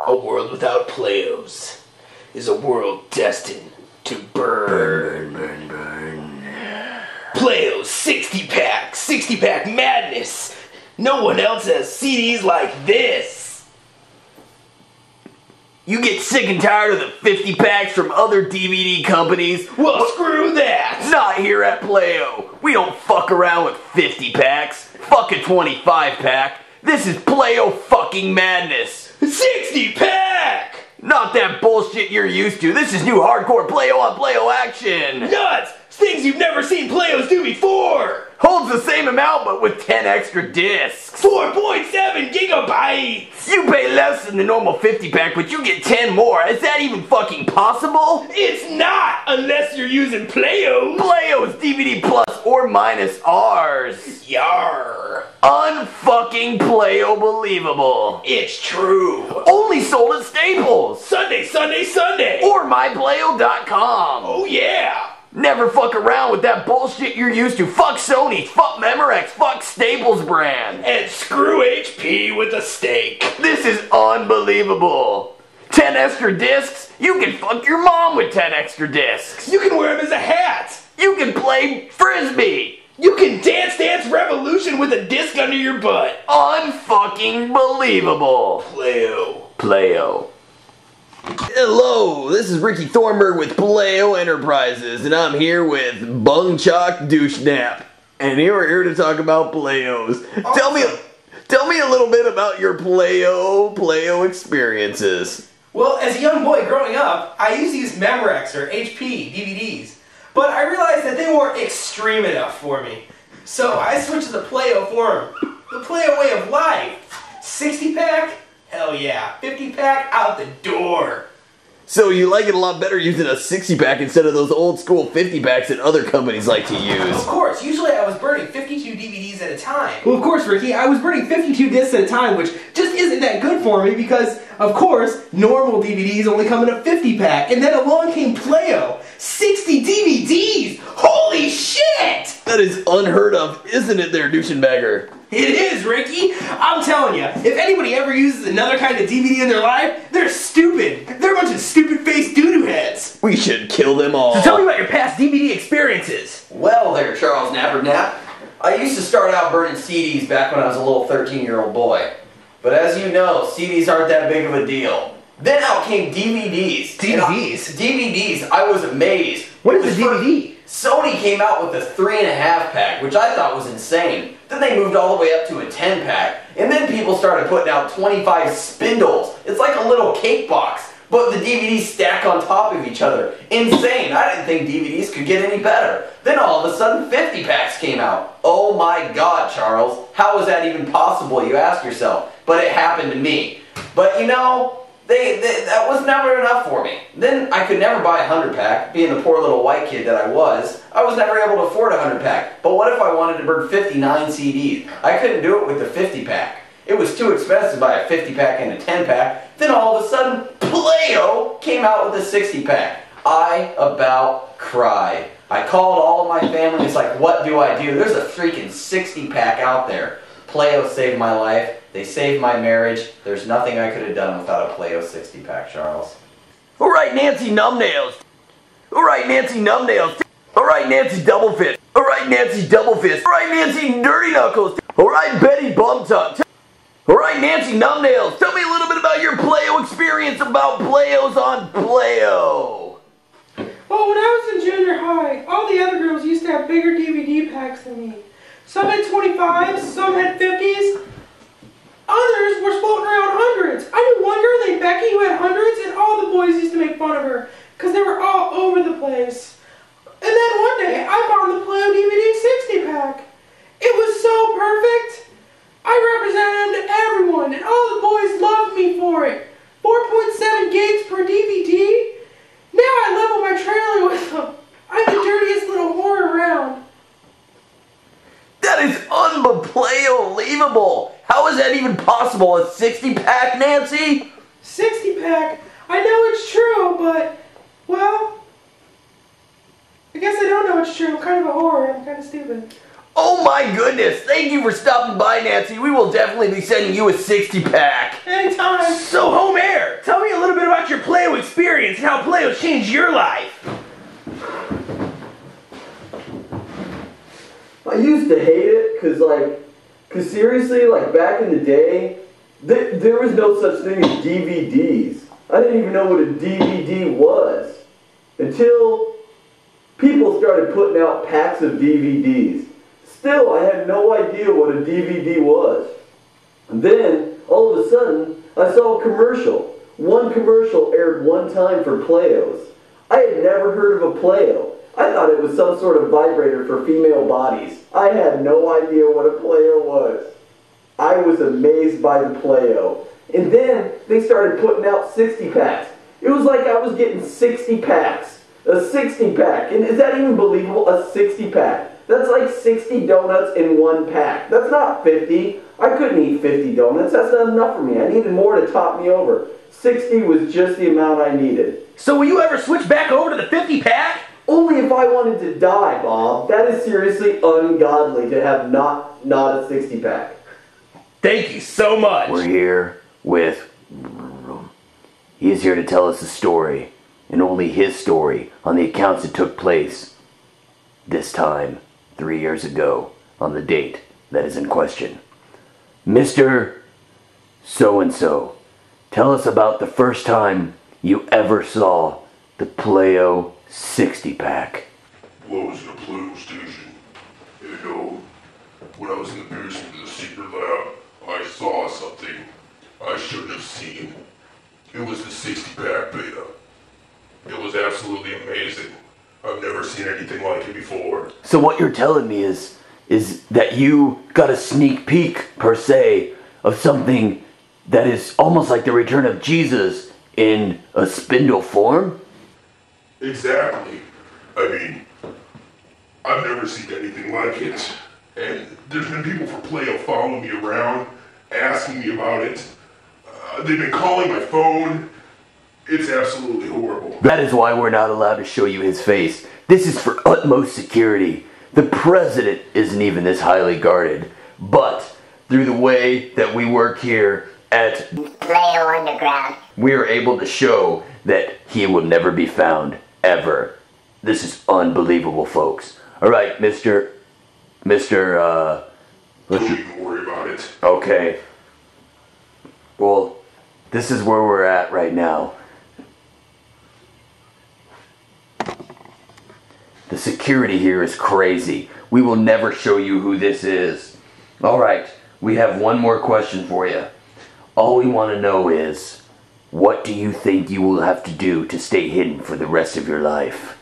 A world without Playos is a world destined to burn. Playos 60-pack, 60-pack madness. No one else has CDs like this. You get sick and tired of the 50 packs from other DVD companies? Well, screw that! Not here at Playo. We don't fuck around with 50 packs. Fuck a 25 pack. This is Playo fucking madness. 60-pack! Not that bullshit you're used to. This is new hardcore Playo on Playo action. Nuts! Things you've never seen Playos do before! Holds the same amount but with 10 extra discs. 4.7 gigabytes! You pay less than the normal 50 pack, but you get 10 more. Is that even fucking possible? It's not, unless you're using Playos. Playos DVD plus or minus ours. Yar. Unfucking Playo believable. It's true. Only sold at Staples. Sunday, Sunday, Sunday. Or myplayo.com. Oh yeah. Never fuck around with that bullshit you're used to. Fuck Sony, fuck Memorex, fuck Staples brand. And screw HP with a steak. This is unbelievable. 10 extra discs? You can fuck your mom with 10 extra discs. You can wear them as a hat. You can play Frisbee. You can Dance Dance Revolution with a disc under your butt. Unfucking believable. Playo. Hello, this is Ricky Thornburg with Playo Enterprises, and I'm here with Bung Chock Douchnap. And we're here to talk about Playos. Awesome. Tell me a little bit about your Playo experiences. Well, as a young boy growing up, I used to use Memorex or HP DVDs, but I realized that they weren't extreme enough for me. So I switched to the Playo form, the Playo way of life. 60-pack? Hell yeah. 50-pack? Out the door. So you like it a lot better using a 60-pack instead of those old school 50-packs that other companies like to use. Of course. Usually I was burning 52 DVDs at a time. Well, of course, Ricky, I was burning 52 discs at a time, which just isn't that good for me because, of course, normal DVDs only come in a 50-pack. And then along came Playo. 60 DVDs! Holy shit! That is unheard of, isn't it there, douchebagger? It is, Ricky! I'm telling you, if anybody ever uses another kind of DVD in their life, they're stupid! They're a bunch of stupid-faced doo-doo heads! We should kill them all. So tell me about your past DVD experiences. Well there, Charles Nappernap. I used to start out burning CDs back when I was a little 13-year-old boy. But as you know, CDs aren't that big of a deal. Then out came DVDs. DVDs, I was amazed. What is a DVD? Sony came out with a 3.5-pack, which I thought was insane. Then they moved all the way up to a 10-pack. And then people started putting out 25 spindles. It's like a little cake box, but the DVDs stack on top of each other. Insane. I didn't think DVDs could get any better. Then all of a sudden 50-packs came out. Oh my God, Charles. How is that even possible, you ask yourself? But it happened to me. But you know, that was never enough for me. Then I could never buy a 100-pack, being the poor little white kid that I was never able to afford a 100-pack. But what if I wanted to burn 59 CDs? I couldn't do it with the 50-pack. It was too expensive to buy a 50-pack and a 10-pack. Then all of a sudden, Playo came out with a 60-pack. I about cried. I called all of my family. It's like, what do I do? There's a freaking 60-pack out there. Playo saved my life. They saved my marriage. There's nothing I could have done without a Playo 60-pack, Charles. Alright, Nancy Numbnails. Alright, Nancy Numbnails. Alright, Nancy Doublefist. Alright, Nancy Doublefist. Alright, Nancy Dirty Knuckles. Alright, Betty Bumtuck. Alright, Nancy Numbnails. Tell me a little bit about your Playo experience about Playos on Playo. Well, when I was in junior high, all the other girls used to have bigger DVD packs than me. Some had 25s, some had 50s. Others were floating around hundreds. I knew one girl named Becky who had hundreds, and all the boys used to make fun of her because they were all over the place. And then one day, I found the Playo DVD 60-pack. It was so perfect. I represented them to everyone, and all the boys loved me for it. 4.7 gigs per DVD. Now I level my trailer with them. I'm the dirtiest little whore around. That is unbelievable. How is that even possible? A 60-pack, Nancy? 60-pack? I know it's true, but, well, I guess I don't know it's true. I'm kind of a whore. I'm kind of stupid. Oh my goodness. Thank you for stopping by, Nancy. We will definitely be sending you a 60-pack. Anytime. So, Home Air, experience and how Playo's changed your life. I used to hate it, cause seriously, like back in the day, there was no such thing as DVDs. I didn't even know what a DVD was until people started putting out packs of DVDs. Still, I had no idea what a DVD was. And then, all of a sudden, I saw a commercial. One commercial aired one time for Playos. I had never heard of a Playo. I thought it was some sort of vibrator for female bodies. I had no idea what a Playo was. I was amazed by the Playo. And then they started putting out 60 packs. It was like I was getting 60 packs. A 60 pack. And is that even believable? A 60 pack. That's like 60 donuts in one pack. That's not 50. I couldn't eat 50 donuts. That's not enough for me. I needed more to top me over. 60 was just the amount I needed. So will you ever switch back over to the 50 pack? Only if I wanted to die, Bob. That is seriously ungodly to have not a 60 pack. Thank you so much. We're here with... He is here to tell us a story, and only his story, on the accounts that took place this time, 3 years ago, on the date that is in question. Mr. So-and-so, tell us about the first time you ever saw the Playo 60 pack. Well, I was in a Playo station, and when I was in the basement of the secret lab, I saw something I shouldn't have seen. It was the 60 pack beta. It was absolutely amazing. I've never seen anything like it before. So what you're telling me is that you got a sneak peek, per se, of something that is almost like the return of Jesus in a spindle form? Exactly. I mean, I've never seen anything like it. And there's been people from Playo following me around, asking me about it. They've been calling my phone. It's absolutely horrible. That is why we're not allowed to show you his face. This is for utmost security. The president isn't even this highly guarded. But through the way that we work here at Playo Underground, we are able to show that he will never be found, ever. This is unbelievable, folks. Alright, Mr. Don't even worry about it. Okay. Well, this is where we're at right now. The security here is crazy. We will never show you who this is. Alright, we have one more question for you. All we want to know is, what do you think you will have to do to stay hidden for the rest of your life?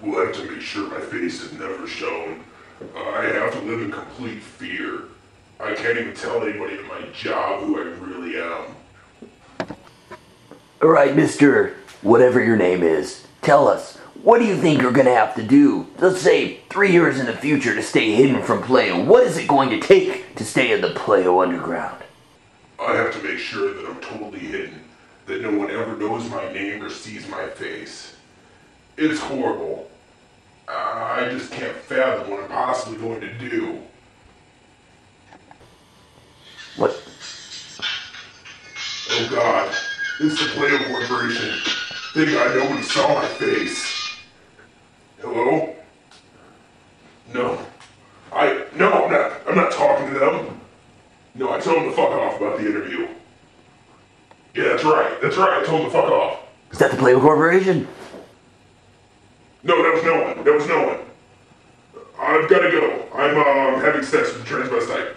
We'll have to make sure my face is never shown. I have to live in complete fear. I can't even tell anybody at my job who I really am. Alright, Mr. Whatever your name is, tell us, what do you think you're going to have to do, let's say 3 years in the future, to stay hidden from Playo? What is it going to take to stay in the Playo Underground? I have to make sure that I'm totally hidden, that no one ever knows my name or sees my face. It's horrible. I just can't fathom what I'm possibly going to do. What? Oh God, it's the Playo Corporation. Thank God nobody saw my face. Hello? No. I'm not talking to them. No, I told them to fuck off about the interview. Yeah, that's right, I told them to fuck off. Is that the Playo Corporation? No, that was no one. I've gotta go. I'm having sex with a transvestite.